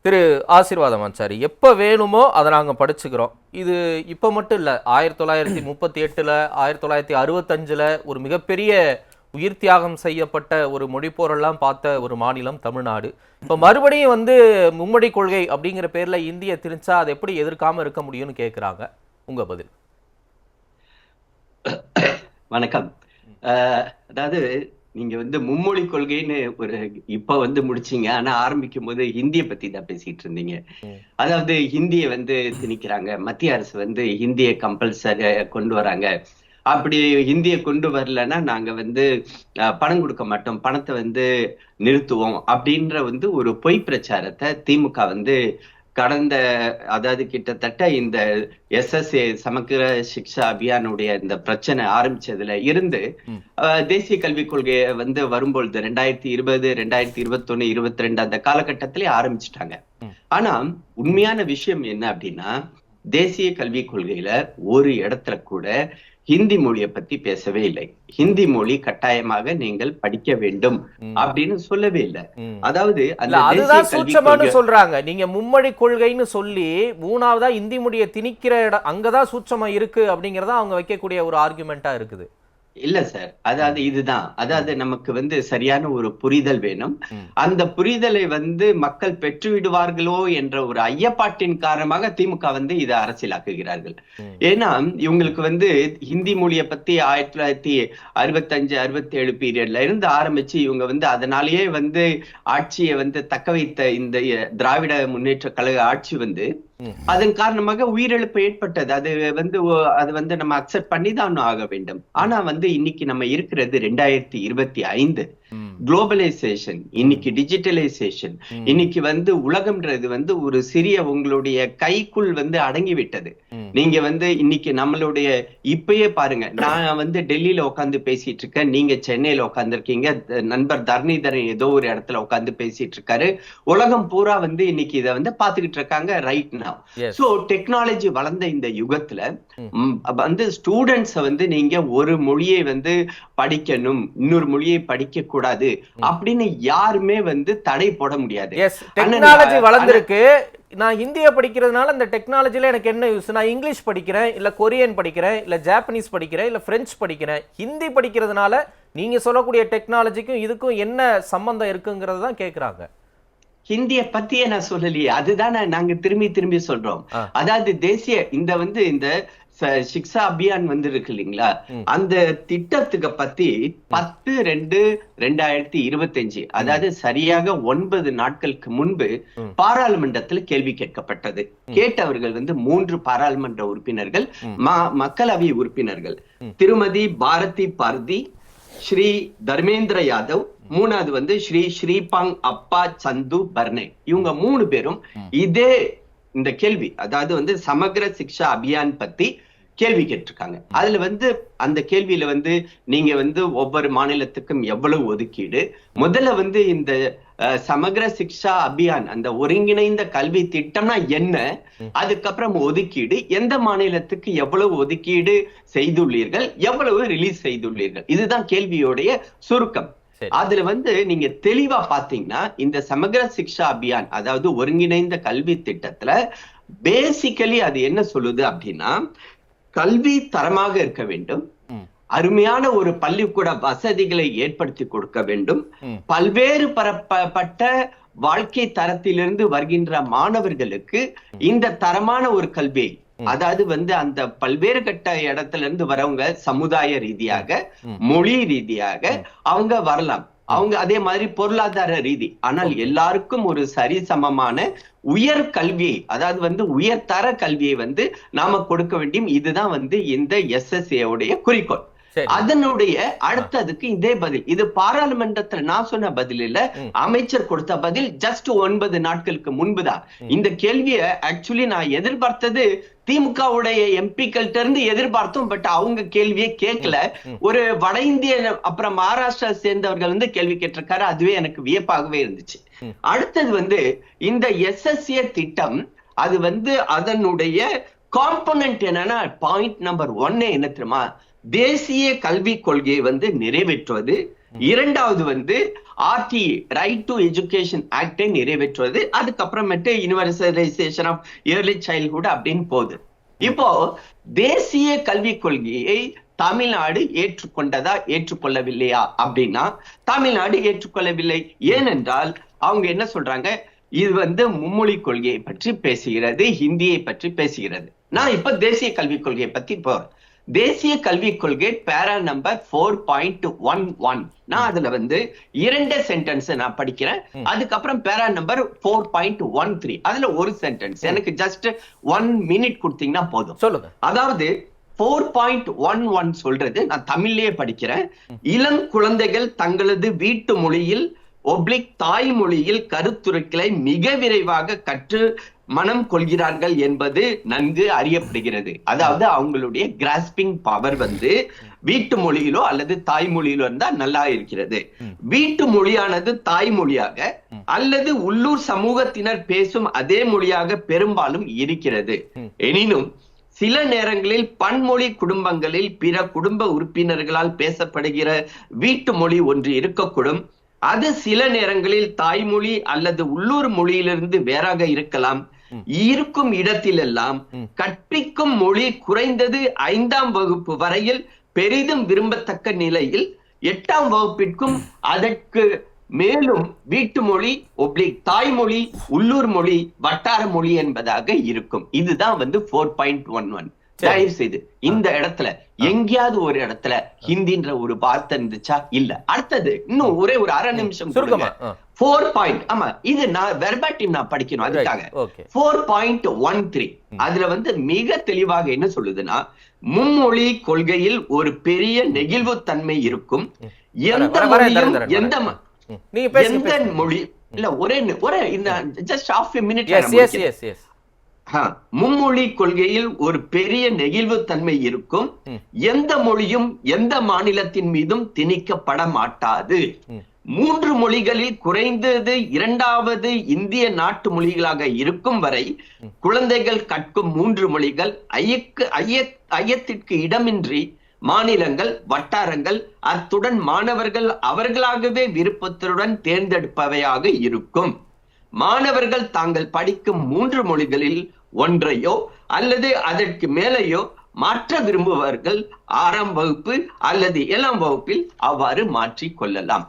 திரு ஆசீர்வாதம் ஆச்சாரி, எப்போ வேணுமோ அதை நாங்கள் படிச்சுக்கிறோம். இது இப்போ மட்டும் இல்லை, 1938, 1965 ஒரு மிகப்பெரிய உயிர் தியாகம் செய்யப்பட்ட ஒரு மொழிப்போரெல்லாம் பார்த்த ஒரு மாநிலம் தமிழ்நாடு. இப்போ மறுபடியும் மும்மொழி கொள்கை அப்படிங்கிற பேர்ல இந்திய திணிச்சா அதை எப்படி எதிர்க்காம இருக்க முடியும்னு கேட்குறாங்க. உங்க பதில்? வணக்கம். அதாவது நீங்க மும்மொழி கொள்கைன்னு இப்ப முடிச்சீங்க. ஆனா ஆரம்பிக்கும் போது ஹிந்திய பத்தி தான் பேசிட்டு இருந்தீங்க. அதாவது ஹிந்திய திணிக்கிறாங்க, மத்திய அரசு ஹிந்திய கம்பல்சரி கொண்டு வராங்க. அப்படி ஹிந்தியை கொண்டு வரலன்னா நாங்க பணம் கொடுக்க மாட்டோம், பணத்தை நிறுத்துவோம் அப்படின்ற ஒரு பொய் பிரச்சாரத்தை திமுக கடந்த, அதாவது கிட்டத்தட்ட இந்த SSA சமக்கிர சிக்ஷா அபியானுடைய இந்த பிரச்சனை ஆரம்பிச்சதுல இருந்து தேசிய கல்விக் கொள்கையை வரும்பொழுது 2020, 2021, 22 அந்த காலகட்டத்திலே ஆரம்பிச்சுட்டாங்க. ஆனா உண்மையான விஷயம் என்ன அப்படின்னா, தேசிய கல்விக் கொள்கையில ஒரு இடத்துல கூட ஹிந்தி மொழியை பத்தி பேசவே இல்லை. ஹிந்தி மொழி கட்டாயமாக நீங்கள் படிக்க வேண்டும் அப்படின்னு சொல்லவே இல்லை. அதாவது அதுதான் சூட்சமானு சொல்றாங்க. நீங்க மும்மொழி கொள்கைன்னு சொல்லி மூணாவதா இந்தி மொழியை திணிக்கிற இடம் அங்கதான் சூட்சமா இருக்கு அப்படிங்கறதா அவங்க வைக்கக்கூடிய ஒரு ஆர்குமெண்டா இருக்குது. இல்ல சார், அதாவது இதுதான், அதாவது நமக்கு சரியான ஒரு புரிதல் வேணும். அந்த புரிதலை மக்கள் பெற்று விடுவார்களோ என்ற ஒரு ஐயப்பாட்டின் காரணமாக திமுக இதை அரசியலாக்குகிறார்கள். ஏன்னா இவங்களுக்கு ஹிந்தி மொழியை பத்தி 1965, 67 பீரியட்ல இருந்து ஆரம்பிச்சு இவங்க அதனாலேயே ஆட்சியை தக்க வைத்த இந்த திராவிட முன்னேற்ற கழக ஆட்சி அதன் காரணமாக உயிரிழப்பு ஏற்பட்டது. அது நம்ம அக்செப்ட் பண்ணிதான் ஆக வேண்டும். ஆனா இன்னைக்கு நம்ம இருக்கிறது 2025. குளோபலைசேஷன், இன்னைக்கு டிஜிட்டலைசேஷன், இன்னைக்கு உலகம்ன்றது ஒரு சிறிய உங்களுடைய கைக்குள் அடங்கி விட்டது. நீங்க இன்னைக்கு நம்மளுடைய இப்பயே பாருங்க, நான் டெல்லியில உட்காந்து பேசிட்டு இருக்கேன், நீங்க சென்னையில உட்கார்ந்து இருக்கீங்க, நண்பர் தரணிதரன் ஏதோ ஒரு இடத்துல உட்காந்து பேசிட்டு இருக்காரு. உலகம் பூரா இன்னைக்கு இதை பாத்துக்கிட்டு இருக்காங்க ரைட் நவ். சோ டெக்னாலஜி வளர்ந்த இந்த யுகத்துல ஸ்டூடெண்ட்ஸ் நீங்க ஒரு மொழியை படிக்கணும், இன்னொரு மொழியை படிக்க கூடாது அப்படின்னு யாருமே தடை போட முடியாது. டெக்னாலஜி வளர்ந்திருக்கு. நான் ஹிந்தியை படிக்கிறதுனால இந்த டெக்னாலஜில எனக்கு என்ன யூஸ்? நான் இங்கிலீஷ் படிக்கிறேன், இல்ல கொரியன் படிக்கிறேன், இல்ல ஜாப்பனீஸ் படிக்கிறேன், இல்ல பிரெஞ்சு படிக்கிறேன். ஹிந்தி படிக்கிறதுனால நீங்க சொல்லக்கூடிய டெக்னாலஜிக்கும் இதுக்கும் என்ன சம்பந்தம் இருக்குங்கிறது தான் கேக்குறாங்க. ஹிந்திய பத்தியே நான் சொல்லலையே, அதுதான் நாங்க திரும்பி திரும்பி சொல்றோம். அதாவது தேசிய இந்த சிக்ஷா அபியான் இருக்கு இல்லைங்களா, அந்த திட்டத்துக்கு பத்தி 10/2/2025, அதாவது சரியாக 9 நாட்களுக்கு முன்பு பாராளுமன்றத்தில் கேள்வி கேட்கப்பட்டது. கேட்டவர்கள் 3 பாராளுமன்ற உறுப்பினர்கள், மக்களவை உறுப்பினர்கள், திருமதி பாரதி பார்தி, ஸ்ரீ தர்மேந்திர யாதவ், மூணாவது ஸ்ரீ ஸ்ரீபாங் அப்பா சந்து பர்னே. இவங்க 3 பேரும் இதே இந்த கேள்வி, அதாவது சமக்ர சிக்ஷா அபியான் பத்தி கேள்வி கேட்டிருக்காங்க. அதுல அந்த கேள்வியில நீங்க ஒவ்வொரு மாநிலத்துக்கும் எவ்வளவு ஒதுக்கீடு, முதல்ல இந்த சமக்ர சிக்ஷா அபியான் அந்த ஒருங்கிணைந்த கல்வி திட்டம்னா என்ன, அதுக்கப்புறம் ஒதுக்கீடு, எந்த மாநிலத்துக்கு எவ்வளவு ஒதுக்கீடு செய்துள்ளீர்கள், எவ்வளவு ரிலீஸ் செய்துள்ளீர்கள், இதுதான் கேள்வியோடைய சுருக்கம். அதுல நீங்க தெளிவா பாத்தீங்கன்னா இந்த சமக்ர சிக்ஷா அபியான், அதாவது ஒருங்கிணைந்த கல்வி திட்டத்துல பேசிக்கலி அது என்ன சொல்லுது அப்படின்னா, கல்வி தரமாக இருக்க வேண்டும், அருமையான ஒரு பள்ளிக்கூட வசதிகளை ஏற்படுத்தி கொடுக்க வேண்டும், பல்வேறு பட்ட வாழ்க்கை தரத்திலிருந்து வருகின்ற மாணவர்களுக்கு இந்த தரமான ஒரு கல்வியை, அதாவது அந்த பல்வேறு கட்ட இடத்துல இருந்து வரவங்க சமுதாய ரீதியாக, மொழி ரீதியாக அவங்க வரலாம், அவங்க அதே மாதிரி பொருளாதார ரீதி, ஆனால் எல்லாருக்கும் ஒரு சரிசமமான உயர் கல்வியை, அதாவது உயர்தர கல்வியை நாம கொடுக்க வேண்டியும். இதுதான் இந்த SSA உடைய குறிக்கோள். அதனுடைய அடுத்ததுக்கு இதே பதில், இது பாராளுமன்றத்துல நான் சொன்ன பதில் இல்ல, அமைச்சர் கொடுத்த பதில் ஜஸ்ட் 9 நாட்களுக்கு முன்புதான். இந்த கேள்வியை ஆக்சுவலி நான் எதிர்பார்த்தது திமுகவுடைய எம்பிக்கள்கிட்ட இருந்து எதிர்பார்த்தோம், பட் அவங்க கேள்வியை கேட்கல. ஒரு வட இந்திய அப்புறம் மகாராஷ்டிரா சேர்ந்தவர்கள் கேள்வி கேட்டிருக்காரு, அதுவே எனக்கு வியப்பாகவே இருந்துச்சு. அடுத்தது இந்த SSA திட்டம், அது அதனுடைய காம்பனன்ட் என்னன்னா, பாயிண்ட் நம்பர் 1 என்ன தெரியுமா, தேசிய கல்விக் கொள்கையை நிறைவேற்றுவது, இரண்டாவது வந்து RTE ரைட் டு எஜுகேஷன் ஆக்டை நிறைவேற்றுவது, அதுக்கப்புறமேட்டு யூனிவர்சலைசேஷன் ஆஃப் இயர்லி சைல்ட்ஹுட் அப்படின்னு போகுது. இப்போ தேசிய கல்விக் கொள்கையை தமிழ்நாடு ஏற்றுக்கொண்டதா ஏற்றுக்கொள்ளவில்லையா அப்படின்னா தமிழ்நாடு ஏற்றுக்கொள்ளவில்லை. ஏனென்றால் அவங்க என்ன சொல்றாங்க, இது வந்து மும்மொழி கொள்கையை பற்றி பேசுகிறது, ஹிந்தியை பற்றி பேசுகிறது. நான் இப்ப தேசிய கல்விக் கொள்கையை பத்தி போறேன். தேசிய கல்விக் கொள்கை பேரா நம்பர் 4.11. நான் அதுல வந்து 2 சென்டென்ஸ் நான் படிக்கிறேன். அதுக்கப்புறம் பேரா நம்பர் 4.13 அதுல ஒரு சென்டென்ஸ். எனக்கு ஜஸ்ட் 1 மினிட் கொடுத்தீங்கன்னா போதும். சொல்லுங்க. அதாவது 4.11 சொல்றது, நான் தமிழ்லயே படிக்கிறேன். இளம் குழந்தைகள் தங்களது வீட்டு மொழியில் தாய்மொழியில் கருத்துருக்களை மிக விரைவாக கற்று மனம் கொள்கிறார்கள் என்பது நன்கு அறியப்படுகிறது. அதாவது அவங்களுடைய கிராஸ்பிங் பவர் வந்து வீட்டு மொழியிலோ அல்லது தாய்மொழியிலோ இருந்தா நல்லா இருக்கிறது. வீட்டு மொழியானது தாய்மொழியாக அல்லது உள்ளூர் சமூகத்தினர் பேசும் அதே மொழியாக பெரும்பாலும் இருக்கிறது. எனினும் சில நேரங்களில் பன்மொழி குடும்பங்களில் பிற குடும்ப உறுப்பினர்களால் பேசப்படுகிற வீட்டு மொழி ஒன்று இருக்கக்கூடும். அது சில நேரங்களில் தாய்மொழி அல்லது உள்ளூர் மொழியிலிருந்து வேறாக இருக்கலாம். இருக்கும் இடத்திலெல்லாம் கற்பிக்கும் மொழி குறைந்தது 5ஆம் வகுப்பு வரையில் பெரிதும் விரும்பத்தக்க நிலையில் 8ஆம் வகுப்பிற்கும் அதற்கு மேலும் வீட்டு மொழி தாய்மொழி உள்ளூர் மொழி வட்டார மொழி என்பதாக இருக்கும். இதுதான் வந்து 4.11. தயவு செய்து இந்த இடத்துல எங்கேயாவது ஒரு இடத்துல ஹிந்தின்ற ஒரு வார்த்தை இருந்துச்சா? இல்ல. அடுத்தது இன்னும் ஒரே ஒரு அரை நிமிஷம் 4. ஆமா, இது நான் வெர்பாட்டிம் நான் படிக்கணும், அதுக்காக 4.13 அதுல வந்து மிக தெளிவாக என்ன சொல்லுதுன்னா, மும்மொழி கொள்கையில் ஒரு பெரிய நெகிழ்வு தன்மை இருக்கும். எந்த மொழியும் எந்த மொழி இல்ல ஒரே இந்த ஜஸ்ட் half a minute. மும்மொழி கொள்கையில் ஒரு பெரிய நெகிழ்வு தன்மை இருக்கும். எந்த மொழியும் எந்த மாநிலத்தின் மீதும் திணிக்கப்பட மாட்டாது. 3 மொழிகளில் குறைந்தது 2வது இந்திய நாட்டு மொழிகளாக இருக்கும் வரை குழந்தைகள் கற்கும் 3 மொழிகள் ஐயத்திற்கு இடமின்றி மாநிலங்கள் வட்டாரங்கள் அத்துடன் மாணவர்கள் அவர்களாகவே விருப்பத்துடன் தேர்ந்தெடுப்பவையாக இருக்கும். மாணவர்கள் தாங்கள் படிக்கும் 3 மொழிகளில் ஒன்றையோ அல்லது அதற்கு மேலேயோ மாற்ற விரும்புபவர்கள் 6ஆம் வகுப்பு அல்லது 7ஆம் வகுப்பில் அவ்வாறு மாற்றிக் கொள்ளலாம்.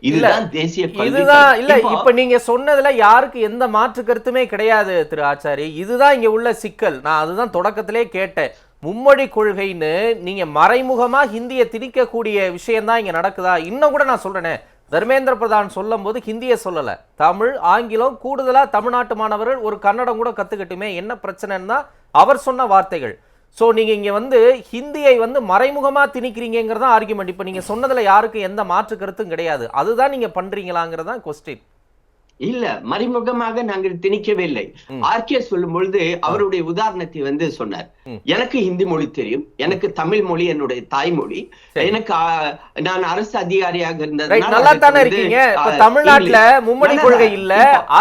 இதுதான் தேசிய இதுதான். இல்ல, இப்ப நீங்க சொன்னதுல யாருக்கு எந்த மாற்று கருத்துமே கிடையாது திரு ஆச்சாரி. இதுதான் இங்க உள்ள சிக்கல். நான் அதுதான் தொடக்கத்திலே கேட்டேன். மும்மொழி கொள்கைன்னு நீங்க மறைமுகமா ஹிந்தியை திணிக்கக்கூடிய விஷயம் தான் இங்க நடக்குதா? இன்னும் கூட நான் சொல்றேனே, தர்மேந்திர பிரதான் சொல்லும் போது ஹிந்தியை சொல்லல, தமிழ் ஆங்கிலம் கூடுதலா தமிழ்நாட்டு மாணவர்கள் ஒரு கன்னடம் கூட கத்துக்கட்டுமே, என்ன பிரச்சனைன்னா அவர் சொன்ன வார்த்தைகள். சோ நீங்க இங்க வந்து ஹிந்தியை வந்து மறைமுகமா திணிக்கிறீங்கிறதா ஆர்குமெண்ட். இப்ப நீங்க சொன்னதுல யாருக்கு எந்த மாற்று கருத்தும் கிடையாது. அதுதான் நீங்க பண்றீங்களாங்கிறதா கொஸ்டின். இல்ல, மறைமுகமாக நாங்கள் திணிக்கவே இல்லை. ஆர்கே சொல்லும் பொழுது அவருடைய உதாரணத்தை வந்து சொன்னார். எனக்கு ஹிந்தி மொழி தெரியும், எனக்கு தமிழ் மொழி என்னுடைய தாய்மொழி, எனக்கு நான் அரசு அதிகாரியாக இருந்தது. நல்லா தானே இருக்கீங்க. இப்ப தமிழ்நாட்டுல மும்மொழி கொள்கை இல்ல.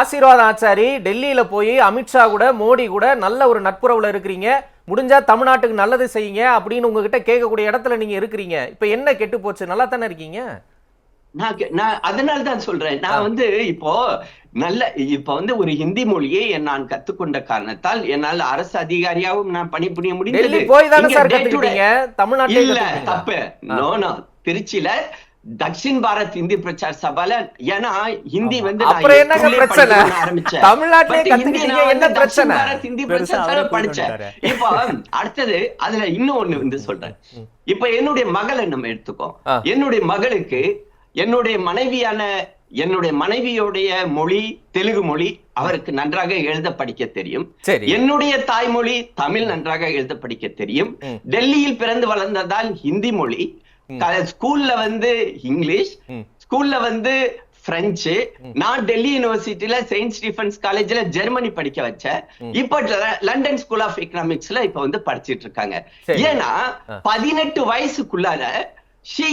ஆசீர்வாத் ஆச்சாரி டெல்லியில போய் அமித்ஷா கூட மோடி கூட நல்ல ஒரு நட்புறவுல இருக்கிறீங்க. முடிஞ்சா தமிழ்நாட்டுக்கு நல்லது செய்யுங்க அப்படின்னு உங்ககிட்ட கேட்கக்கூடிய இடத்துல நீங்க இருக்கிறீங்க. இப்ப என்ன கெட்டு போச்சு? நல்லா தானே இருக்கீங்க. நான் அதனால்தான் சொல்றேன். நான் வந்து இப்போ வந்து ஒரு ஹிந்தி மொழியை நான் கத்துக்கொண்ட காரணத்தால் என்னால் அரசு அதிகாரியாகவும் நான் பணிபுரிய முடிந்தது. இல்ல, தப்பு. நோ, திருச்சியில தக்ஷின் பாரத் ஹிந்தி பிரச்சார் சபால, ஏன்னா ஹிந்தி வந்து ஆரம்பிச்சேன். ஹிந்தி பிரச்சார படிச்சேன். இப்போ அடுத்தது அதுல இன்னும் ஒண்ணு வந்து சொல்றேன். இப்ப என்னுடைய மகளை நம்ம எடுத்துக்கோ. என்னுடைய மகளுக்கு என்னுடைய மனைவியோடைய மொழி தெலுங்கு மொழி, அவருக்கு நன்றாக எழுத படிக்க தெரியும். என்னுடைய தாய்மொழி தமிழ் நன்றாக எழுத படிக்க தெரியும். டெல்லியில் பிறந்து வளர்ந்ததால் ஹிந்தி மொழி, ஸ்கூல்ல வந்து இங்கிலீஷ், ஸ்கூல்ல வந்து பிரெஞ்சு. நான் டெல்லி யூனிவர்சிட்டியில செயின்ட் ஸ்டீஃபன்ஸ் காலேஜ்ல ஜெர்மனி படிக்க வச்சேன். இப்ப லண்டன் ஸ்கூல் ஆஃப் எக்கனாமிக்ஸ்ல இப்ப வந்து படிச்சிட்டு இருக்காங்க. ஏன்னா 18 வயசுக்குள்ளார she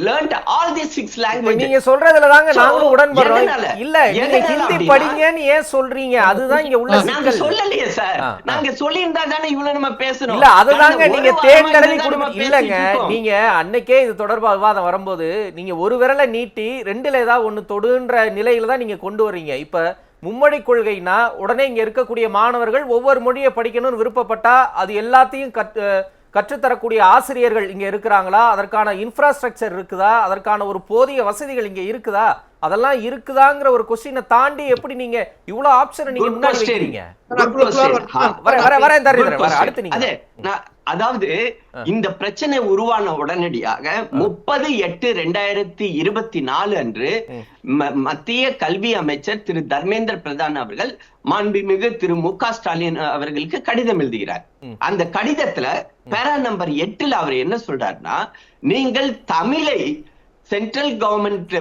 learned all these 6 languages. நீங்க சொல்றதுல தாங்க நாங்களும் உடன்படுறோம். இல்ல நீங்க ஹிந்தி அப்படின்னா, படிங்கன்னு ஏன் சொல்றீங்க? அதுதான் இங்க உள்ள நாங்க சிக்கல். சொல்லலையே சார். நாங்க சொல்லியிருந்தா தானே இவ்வளவு நம்ம பேசணும். இல்ல அதுதாங்க நீங்க தேன்கடலை குடும்ப இல்லங்க. இருக்கோம். நீங்க அன்னைக்கே இது தொடர்பா விவாதம் வரும்போது நீங்க ஒரு விரலை நீட்டி ரெண்டுல ஏதாவது ஒண்ணு தொடுன்ற நிலையில தான் நீங்க கொண்டு வர்றீங்க. இப்ப மும்மொழி கொள்கைனா உடனே இங்க இருக்கக்கூடிய மாணவர்கள் ஒவ்வொரு மொழியை படிக்கணும்னு விருப்பப்பட்டா அது எல்லாத்தையும் கற்றுத்தரக்கூடிய ஆசிரியர்கள் இங்க இருக்கிறாங்களா? அதற்கான இன்ஃப்ராஸ்ட்ரக்சர் இருக்குதா? அதற்கான ஒரு போதிய வசதிகள் இங்க இருக்குதா? அதெல்லாம் இருக்குதாங்கிற ஒரு கொஸ்டினை தாண்டி எப்படி நீங்க இவ்வளவு ஆப்ஷனை நீங்க முன்னாடி வைக்கிறீங்க? அடுத்து நீங்க அதாவது இந்த பிரச்சனை உருவான உடனடியாக 30/8/2024 அன்று மத்திய கல்வி அமைச்சர் திரு தர்மேந்திர பிரதான் அவர்கள் மாண்புமிகு திரு மு.க. ஸ்டாலின் அவர்களுக்கு கடிதம் எழுதுகிறார். அந்த கடிதத்துல பேரா நம்பர் 8ல அவர் என்ன சொல்றாருன்னா, நீங்கள் தமிழை சென்ட்ரல் கவர்மெண்ட்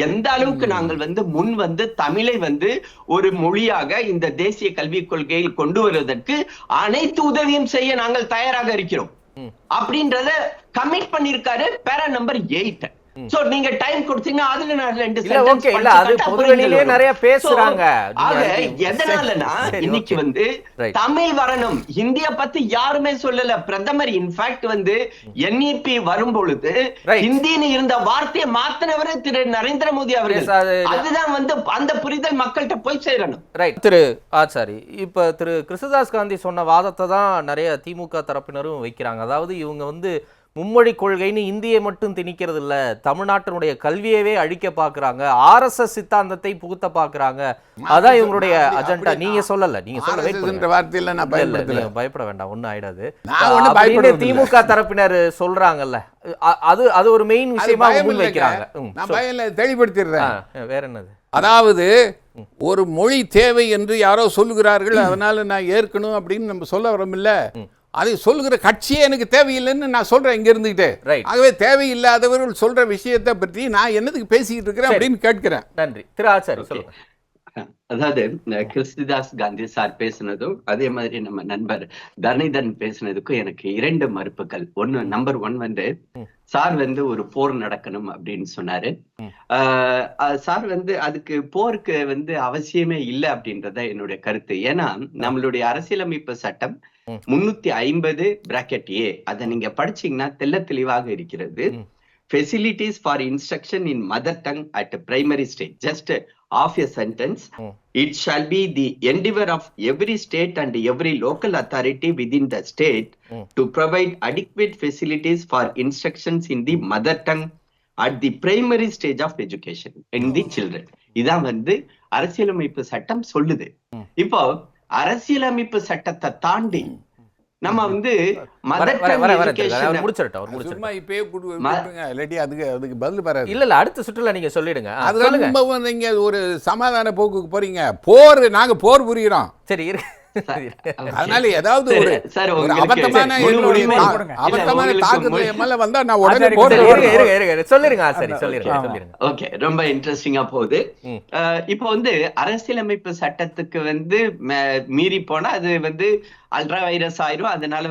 எந்த அளவுக்கு நாங்கள் முன் தமிழை ஒரு மொழியாக இந்த தேசிய கல்விக் கொள்கையில் கொண்டு வருவதற்கு அனைத்து உதவியும் செய்ய நாங்கள் தயாராக இருக்கிறோம் அப்படின்றத கமிட் பண்ணிருக்காரு பேரா நம்பர் 8. சோ நீங்க டைம் கொடுத்தீங்கன்னா அதுல நான் 2 சென்டென்ஸ் இல்ல அது பொதுவெளியிலே நிறைய பேசுறாங்க. எதனாலனா இன்னைக்கு தமிழ் வரணும், இந்தியா பத்தி யாருமே சொல்லல. பிரதமர் இன்ஃபேக்ட் NEP வரும் பொழுது ஹிந்தின்னு இருந்த வார்த்தையை மாத்தினவரே திரு நரேந்திர மோடி அவர்கள். அதுதான் அந்த புரிதல் மக்கள்கிட்ட போய் சேரணும். ரைட் திரு ஆச்சாரி, இப்ப திரு கிருஷ்ணதாஸ் காந்தி சொன்ன வாதத்தை தான் நிறைய திமுக தரப்பினரும் வைக்கிறாங்க. அதாவது இவங்க மும்மொழி கொள்கைன்னு இந்தியை மட்டும் திணிக்கிறது இல்ல, தமிழ்நாட்டினுடைய கல்வியவே அழிக்க பாக்குறாங்க, RSS சித்தாந்தத்தை புகுத்த பாக்குறாங்க. அதான் இவங்களுடைய அஜெண்டா. நீங்க சொல்லல, நீங்க பயப்பட வேண்டாம், ஒண்ணும் ஆயிடாது. திமுக தரப்பினர் சொல்றாங்கல்ல, அது ஒரு மெயின் விஷயமா முன்வைக்கிறாங்க. தெளிவுபடுத்திடுறேன். வேற என்னது? அதாவது ஒரு மொழி தேவை என்று யாரோ சொல்லுகிறார்கள், அதனால நான் ஏற்கணும் அப்படின்னு நம்ம சொல்ல வரோமில்ல. அதை சொல்லுகிற கட்சியே எனக்கு தேவையில்லைன்னு நான் சொல்றேன் இங்க இருந்துகிட்டே. ஆகவே தேவையில்லாதவர்கள் சொல்ற விஷயத்தை பற்றி நான் என்னதுக்கு பேசிக்கிட்டு இருக்கிறேன் அப்படின்னு கேட்கிறேன். நன்றி. திரு ஆச்சாரி சொல்லுங்க. அதாவது கிருஷ்ணதாஸ் காந்தி சார் பேசினதும் அதே மாதிரி நம்ம நண்பர் தர்ணிதன் பேசினதுக்கும் எனக்கு 2 மறுப்புகள். நம்பர் 1 சார் ஒரு போர் நடக்கணும் அப்படின்னு சொன்னாரு. சார் அதுக்கு போருக்கு அவசியமே இல்லை அப்படின்றத என்னுடைய கருத்து. ஏன்னா நம்மளுடைய அரசியலமைப்பு சட்டம் 350(a அதை நீங்க படிச்சீங்கன்னா தெல்ல தெளிவாக இருக்கிறது. Facilities for instruction in mother tongue at primary stage. Just half a sentence. It shall be the endeavor of every state and every local authority within the state to provide adequate facilities for instructions in the mother tongue at the primary stage of education in the children. இதான் அரசியலமைப்பு சட்டம் சொல்லுது. இப்போ அரசியலமைப்பு சட்டத்தை தாண்டி நம்ம அடுத்த சுற்றுல நீங்க சொல்லிடுங்க. நீங்க ஒரு சமாதான போக்குக்கு போறீங்க. போர் நாங்க போர் புரிகிறோம். சரி, அதனால ஏதாவது ஒரு அபத்தமான தாக்குதல் மேல வந்தா நான் உடனே சொல்லிருங்க. சரி, சொல்லிருங்க. ஓகே, ரொம்ப இன்ட்ரெஸ்டிங்கா போகுது. இப்போ அரசியலமைப்பு சட்டத்துக்கு மீறி போனா அது அல்ட்ரா வைரஸ் ஆயிரும். அதனால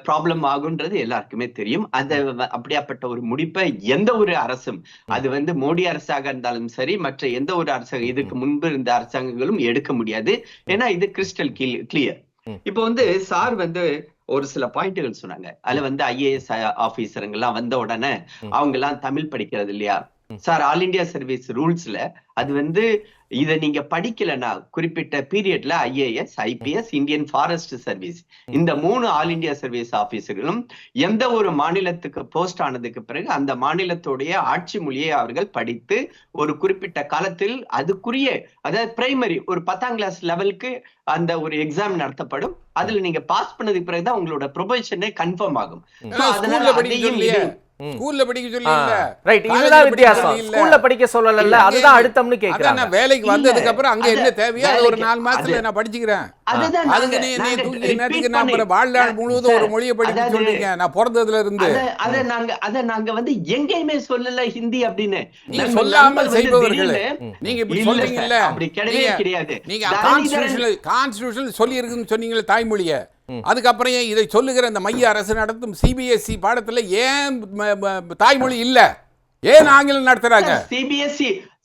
ப்ராப்ளம் ஆகுன்றது எல்லாருக்குமே தெரியும். அது அப்படியாப்பட்ட ஒரு முடிப்பை எந்த ஒரு அரசும், அது மோடி அரசாக இருந்தாலும் சரி, மற்ற எந்த ஒரு அரசாங்கம், இதுக்கு முன்பு இருந்த அரசாங்கங்களும் எடுக்க முடியாது. ஏன்னா இது கிறிஸ்டல் கிளியர். இப்போ சார் ஒரு சில பாயிண்ட்கள் சொன்னாங்க. அதுல IAS ஆபீசருங்கெல்லாம் வந்த உடனே அவங்க எல்லாம் தமிழ் படிக்கிறது இல்லையா சார்? ஆல் இண்டியா சர்வீஸ் ரூல்ஸ்ல அது இத நீங்க படிக்கலன்னா குறிப்பிட்ட பீரியட்ல IAS, IPS, Indian forest service, இந்த 3 ஆல் இண்டியா சர்வீஸ் ஆபீசர்களும் எந்த ஒரு மாநிலத்துக்கு போஸ்ட் ஆனதுக்கு பிறகு அந்த மாநிலத்துடைய ஆட்சி மொழியை அவர்கள் படித்து ஒரு குறிப்பிட்ட காலத்தில் அதுக்குரிய, அதாவது பிரைமரி ஒரு 10ஆம் கிளாஸ் லெவலுக்கு அந்த ஒரு எக்ஸாம் நடத்தப்படும். அதுல நீங்க பாஸ் பண்ணதுக்கு பிறகுதான் உங்களோட ப்ரொபோஷனே கன்ஃபார்ம் ஆகும். ஸ்கூல்ல படிக்க சொல்லுங்க. ரைட், இதுதான் வித்தியாசம். ஸ்கூல்ல படிக்க சொல்லல, அதுதான் அழுத்தம்னு கேக்குறாங்க. வேலைக்கு வந்ததுக்கு அப்புறம் அங்க என்ன தேவையோ ஒரு 4 மாசத்துல நான் படிச்சுக்கிறேன். அதுதான் அதுக்கு நீ தூக்கி நேரத்துக்கு நான் வாழ்நாள் முழுவதும் ஒரு மொழியை படிக்க சொல்றீங்க. நான் பிறந்ததுல இருந்து அத நாங்க வந்து எங்கேயுமே சொல்லல ஹிந்தி அப்படின்னு. நீங்க சொல்லாமல் செய்பவர்கள் நீங்க இப்படி இல்ல சொல்றீங்கல்ல. அப்படி கிடையவே கிடையாது. நீங்க கான்ஸ்டிடியூஷன் சொல்லி இருக்குன்னு சொன்னீங்களே தாய்மொழியை, அதுக்கப்புறம் ஏன் இதை சொல்லுகிற இந்த மைய அரசு நடத்தும் சிபிஎஸ்இ பாடத்துல ஏன் தாய்மொழி இல்ல? ஏன் ஆங்கிலம் நடத்துறாங்க?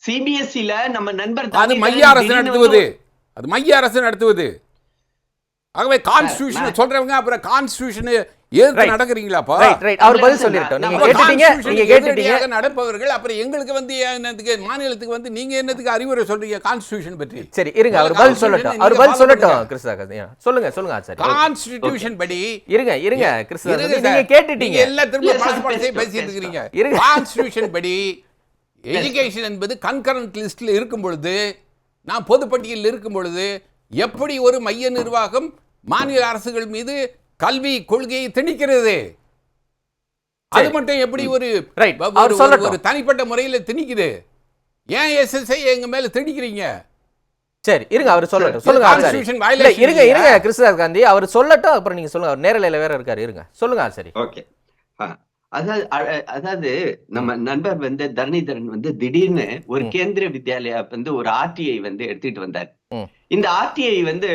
சிபிஎஸ்இல நம்ம நண்பர் அது மைய அரசு நடத்துவது, அது மைய அரசு நடத்துவது. ஆகவே கான்ஸ்டிடியூஷன் சொல்றவங்க அப்புறம் கான்ஸ்டிடியூஷன் ஏற்க நடக்கிறீங்களாப்பா? அவர் பதில் சொல்லிட்டோம். நீங்க கேட்டுட்டீங்க நடப்பவர்கள் அப்புறம் எங்களுக்கு வந்து என்னத்துக்கு மாநிலத்துக்கு வந்து நீங்க என்னத்துக்கு அறிவுரை சொல்றீங்க கான்ஸ்டிடியூஷன் பற்றி? சரி இருங்க, அவர் பதில் சொல்லட்டும். அவர் பதில் சொல்லட்டும். கிருஷ்ணா சொல்லுங்க சொல்லுங்க ஆச்சாரி. கான்ஸ்டிடியூஷன் படி இருங்க கிருஷ்ணா, நீங்க கேட்டுட்டீங்க. எல்லா திரும்ப பாஸ் பேசிட்டு இருக்கீங்க. கான்ஸ்டிடியூஷன் படி எஜுகேஷன் என்பது கன்கரண்ட் லிஸ்ட்ல இருக்கும் பொழுது, நான் பொதுப்பட்டியலில் இருக்கும் பொழுது எப்படி ஒரு மைய நிர்வாகம் மாநில அரசுகள் மீது கல்வி கொள்கையை திணிக்கிறது? அது மட்டும் எப்படி ஒரு தனிப்பட்ட முறையில் திணிக்குது? ஏன் எஸ்எஸ்ஐ எங்க மேல திணிக்கிறீங்க? சரி இருங்க, அவர் சொல்லட்டும். சொல்லுங்க இருங்க கிருஷ்ணதாஸ் காந்தி அவர் சொல்லட்டும், அப்புறம் நீங்க சொல்லுங்க. அவர் நேரலையில வேற இருக்காரு. இருங்க சொல்லுங்க. சரி ஓகே. அதாவது நம்ம நண்பர் வந்து தரணிதரன் வந்து திடீர்னு ஒரு கேந்திரிய வித்யாலயா வந்து ஒரு ஆர்டிஐ வந்து எடுத்துட்டு வந்தார். இந்த ஆர்டிஐ வந்து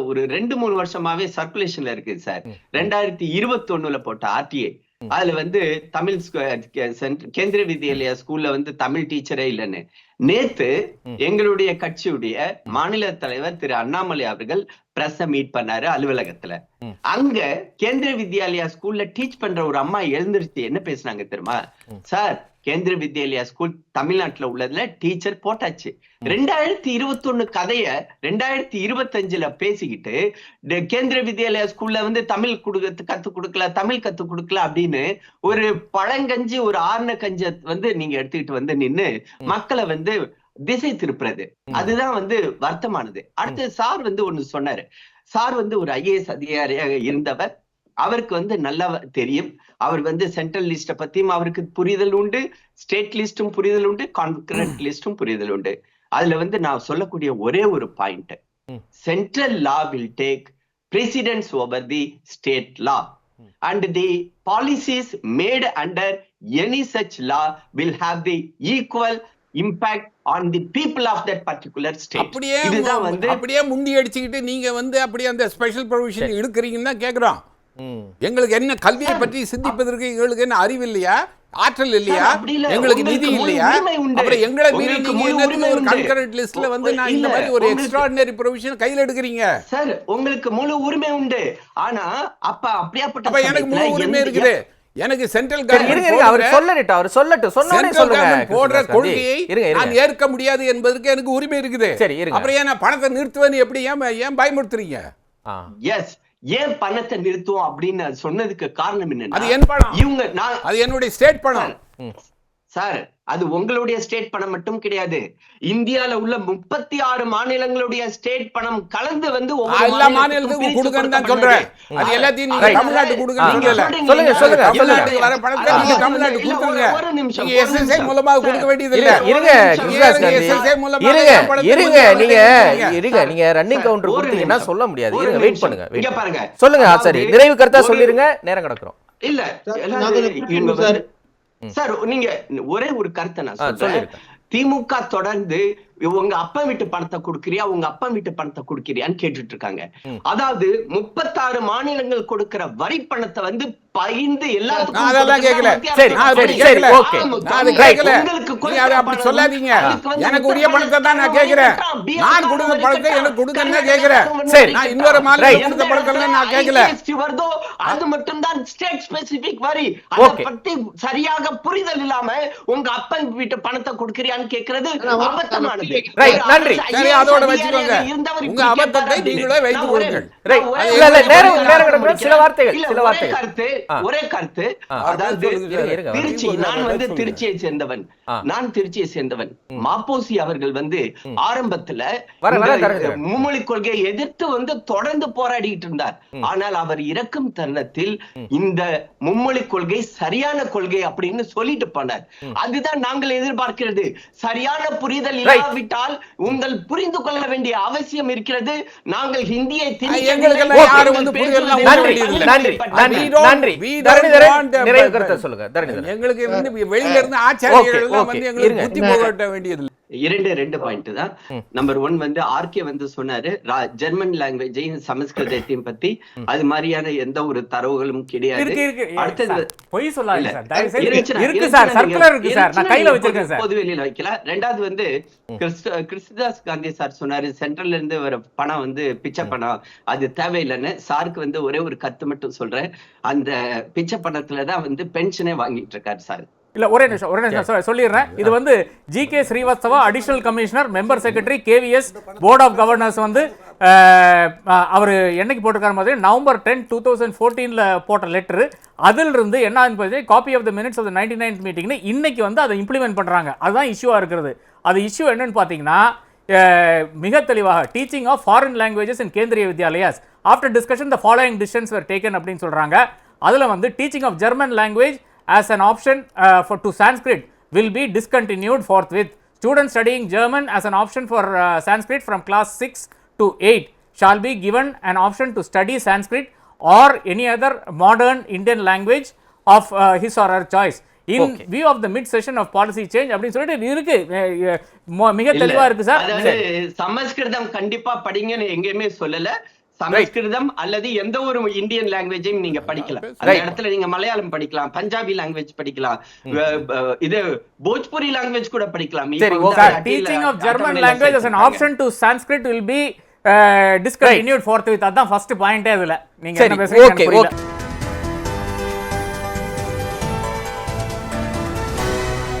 ஒரு 2-3 வருஷமாவே சர்க்குலேஷன்ல இருக்கு சார். 2021 போட்ட ஆர்டிஐ. அதுல வந்து தமிழ் கேந்திரிய வித்யாலயா ஸ்கூல்ல வந்து தமிழ் டீச்சரே இல்லைன்னு நேத்து எங்களுடைய கட்சியுடைய மாநில தலைவர் திரு அண்ணாமலை அவர்கள் பிரஸ் மீட் பண்ணாரு அலுவலகத்துல. அங்க கேந்திரிய வித்யாலயா ஸ்கூல்ல டீச் பண்ற ஒரு அம்மா எழுந்திருச்சு என்ன பேசுனாங்க தெரியுமா? சார், கேந்திரிய வித்யாலயா ஸ்கூல் தமிழ்நாட்டுல உள்ளதுல டீச்சர் போட்டாச்சு. 2021 கதைய 2025 பேசிக்கிட்டு கேந்திரிய வித்யாலயா ஸ்கூல்ல வந்து தமிழ் கத்து கொடுக்கல அப்படின்னு ஒரு பழங்கஞ்சி ஒரு ஆர்ன கஞ்ச வந்து நீங்க எடுத்துக்கிட்டு வந்து நின்னு மக்களை வந்து திசை திருப்புறது. அதுதான் வந்து வருத்தமானது. அடுத்து சார் வந்து ஒண்ணு சொன்னாரு. சார் வந்து ஒரு IAS அதிகாரியாக இருந்தவர். அவருக்கு வந்து நல்லா தெரியும். அவர் வந்து சென்ட்ரல் லிஸ்ட பத்தியும் அவருக்கு புரிதல் உண்டு, ஸ்டேட் லிஸ்டும் புரிதல் உண்டு, கான்கரண்ட் லிஸ்டும் புரிதல் உண்டு. அதுல வந்து நான் சொல்லக்கூடிய ஒரே ஒரு point, central law will take precedence over the state law and the policies made under any such law will have the equal impact on the people of that particular state. இதுதான் வந்து அப்படியே முண்டி அடிச்சுக்கிட்டு நீங்க வந்து அப்படியே அந்த ஸ்பெஷல் ப்ரொவிஷன் எடுக்கிறீங்கன்னு தான் கேக்குறோம். எங்களுக்கு என்ன கல்வியை பற்றி சிந்திப்பதற்கு எங்களுக்கு என்ன அறிவு இல்லையா, ஆற்றல் இல்லையா, எங்களுக்கு நிதி இல்லையா? அப்புறம் எங்களை மீறி நீங்க ஒரு கன்கரண்ட் லிஸ்ட்ல வந்து நான் இந்த மாதிரி ஒரு எக்ஸ்ட்ராஆர்டினரி ப்ரொவிஷன் கையில எடுக்கிறீங்க. சார், உங்களுக்கு முழு உரிமை உண்டு. ஆனா அப்படியாப்பட்ட எனக்கு முழு உரிமை இருக்குது. எனக்கு சென்ட்ரல் கவர்மெண்ட் போடுற கொள்கையை நான் ஏற்க முடியாது என்பதற்கு எனக்கு உரிமை இருக்குது. அப்புறம் ஏன் பணத்தை நிறுத்துவேன்னு எப்படி ஏன் பயமுறுத்துறீங்க? ஏன் பணத்தை நிறுத்துவோம் அப்படின்னு சொன்னதுக்கு காரணம் என்னன்னா, அது என் பணம், அது என்னுடைய ஸ்டேட் பணம் சார். அது உங்களுடைய ஸ்டேட் பணம் மட்டும் கிடையாது. இந்தியால உள்ள 36 மாநிலங்களுடைய ஸ்டேட் பணம் கலந்து வந்து எல்லா மாநிலத்துக்கும் கொடுங்கன்னு தான் சொல்றேன். அது எல்லாத்தையும் நீங்க தமிழ்நாட்டுக்கு கொடுங்கன்னு சொல்லுங்க. தமிழ்நாட்டுக்கு வர பணத்தை நீங்க தமிழ்நாட்டுக்கு கொடுங்க. நீங்க எஸ்எஸ்ஐ மூலமா கொடுக்க வேண்டியது இல்ல. நீங்க ரன்னிங் கவுண்டர் கொடுத்தீங்கன்னா சொல்ல முடியாது. இருங்க, வெயிட் பண்ணுங்க. இங்க பாருங்க, சொல்லுங்க. சரி, நிறைவு கருத்தா சொல்லிருங்க, நேரம் கிடக்குறோம். இல்ல சார், நீங்க ஒரே ஒரு கருத்தை நான் சொல்றேன். திமுக தொடர்ந்து உங்க அப்பா வீட்டு பணத்தை கொடுக்கறியா, உங்க அப்பா வீட்டு பணத்தை கொடுக்கறியான்னு கேட்டுட்டு இருக்காங்க. அதாவது 36 மாநிலங்கள் கொடுக்கிற வரி பணத்தை வந்து பகிர்ந்து எல்லாத்துக்கும் சொல்லாதீங்க. எனக்கு உரிய பணத்தை தான் நான் கேட்கிறேன். நான் கொடுத்த பணத்தை எனக்கு கொடுங்கன்னு கேட்கிறேன். நான் இன்னொரு மாநிலம் கொடுத்த பணத்தை நான் கேட்கல. அது மட்டும் தான் ஸ்டேட் ஸ்பெசிபிக் வரி. அதை பத்தி சரியாக புரிதல் இல்லாம உங்க அப்பா வீட்டு பணத்தை கொடுக்கறியான்னு கேட்கறது அபத்தமானது. நன்றி. அதோட வச்சுக்கோங்க, உங்க அபத்தத்தை நீங்களே வைத்துக் கொள்ளுங்கள். ஒரே கருத்து. அதாவது திருச்சி, நான் வந்து திருச்சியை சேர்ந்தவன். மாப்போசி அவர்கள் வந்து ஆரம்பத்துல மும்மொழி கொள்கையை எதிர்த்து வந்து தொடர்ந்து போராடிட்டு இருந்தார். ஆனால் அவர் இறக்கும் தருணம் தருணத்தில் இந்த மும்மொழி கொள்கை சரியான கொள்கை அப்படின்னு சொல்லிட்டு போனார். அதுதான் நாங்கள் எதிர்பார்க்கிறது. சரியான புரிதல் இல்லாவிட்டால் உங்கள் புரிந்து கொள்ள வேண்டிய அவசியம் இருக்கிறது. நாங்கள் ஹிந்தியை வெளியில இருந்து ஆச்சாரியர்கள் வந்து எங்களுக்கு புத்தி போகட்ட வேண்டியது. ரெண்டு பாயிண்ட் தான். நம்பர் 1 வந்து ஆர்கே வந்து சொன்னாரு ஜெர்மன் லாங்குவேஜையும் சமஸ்கிருதத்தையும் பத்தி அது மாதிரியான எந்த ஒரு தரவுகளும் கிடையாது. அடுத்தது பொய் சொல்லாதீங்க சார், தயவு செய்து இருக்கு சார், சர்க்குலர் இருக்கு சார், நான் கையில வச்சிருக்கேன் சார், பொது வெளியில வைக்கலாம். ரெண்டாவது வந்து கிறிஸ்துதாஸ் காந்தி சார் சொன்னாரு சென்ட்ரல்ல இருந்து வர பணம் வந்து பிச்சை பணம், அது தேவையில்லைன்னு. சாருக்கு வந்து ஒரே ஒரு கருத்து மட்டும் சொல்றேன், அந்த பிச்சை பணத்துலதான் வந்து பென்ஷனே வாங்கிட்டு இருக்காரு சார். இல்ல ஒரே நிமிஷம் சொல்லிடுறேன். இது வந்து G K. Srivastava additional commissioner member secretary KVS board of governors வந்து அவர் என்னைக்கு போட்டிருக்காரு மாதிரி நவம்பர் 10, 2014 போட்ட லெட்டர். அதில் இருந்து என்ன copy of the minutes of the 99th மீட்டிங்னு இன்னைக்கு வந்து அதை இம்ப்ளிமெண்ட் பண்றாங்க. அதுதான் இஷ்யூவா இருக்கிறது. அது இஷ்யூ என்னன்னு பாத்தீங்கன்னா மிக தெளிவாக teaching of foreign languages in Kendriya Vidyalayas after discussion the following decisions were taken அப்படின்னு சொல்றாங்க. அதுல வந்து teaching of German language as an option to Sanskrit will be discontinued forthwith. Students studying German as an option for Sanskrit from class 6 to 8 shall be given an option to study Sanskrit or any other modern Indian language of his or her choice. In view of the mid session of policy change அப்படின்னு சொல்லிட்டு இருக்கு, மிக தெளிவா இருக்கு sir. சமஸ்கிருதம் கண்டிப்பா படிங்கன்னு எங்கேயுமே சொல்லல. சமஸ்கிருதம் அல்லது எந்த ஒரு இந்தியன் லாங்குவேஜையும் நீங்க படிக்கலாம். அந்த இடத்துல நீங்க மலையாளம் படிக்கலாம், பஞ்சாபி லாங்குவேஜ் படிக்கலாம், இது போஜ்புரி லாங்குவேஜ் கூட படிக்கலாம். Teaching of German language as an option to Sanskrit will be discontinued forthwith. அதான் ஃபர்ஸ்ட் பாயிண்டே. அதுல நீங்க என்ன பேசுறீங்க?